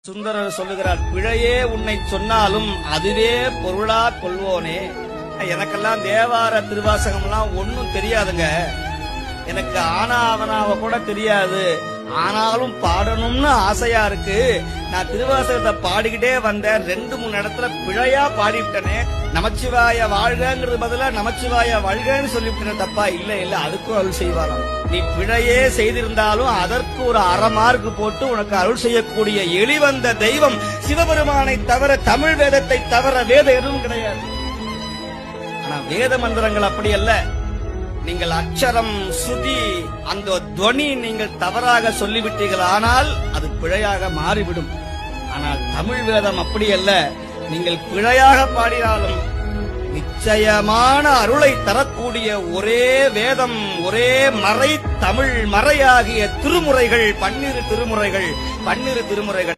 சுந்தரர் சொல்லுகிறார், பிழையே உன்னை சொன்னாலும் அதுவே பொருளா கொள்வோனே. எனக்கெல்லாம் தேவார திருவாசகம்லாம் ஒன்னும் தெரியாதுங்க. எனக்கு ஆனாவனாவ கூட தெரியாது. ஆனாலும் பாடணும்னு ஆசையா இருக்கு. நான் திருவாசகத்தை பாடிக்கிட்டே வந்தேன். 2-3 இடத்துல பிழையா பாடிவிட்டனே. நமச்சிவாய வாழ்கங்கிறது பதிலா நமச்சிவாய வாழ்கன்னு சொல்லிவிட்டேன். தப்பா? இல்ல அதுக்கும் அருள் செய்வாராம். நீ பிழையே செய்திருந்தாலும் அதற்கு ஒரு 1/2 மார்க் போட்டு உனக்கு அருள் செய்யக்கூடிய எளிவந்த தெய்வம் சிவபெருமானை தவிர, தமிழ் வேதத்தை தவிர வேத எதுவும் கிடையாது. ஆனா வேத மந்திரங்கள் அப்படி அல்ல. நீங்கள் அக்ஷரம், சுதி, அந்த துவனி நீங்கள் தவறாக சொல்லிவிட்டீர்கள், ஆனால் அது பிழையாக மாறிவிடும். ஆனால் தமிழ் வேதம் அப்படி அல்ல. நீங்கள் பிழையாக பாடினாலும் நிச்சயமான அருளை தரக்கூடிய ஒரே வேதம், ஒரே மறை, தமிழ் மறையாகிய திருமுறைகள் 12 திருமுறைகள்.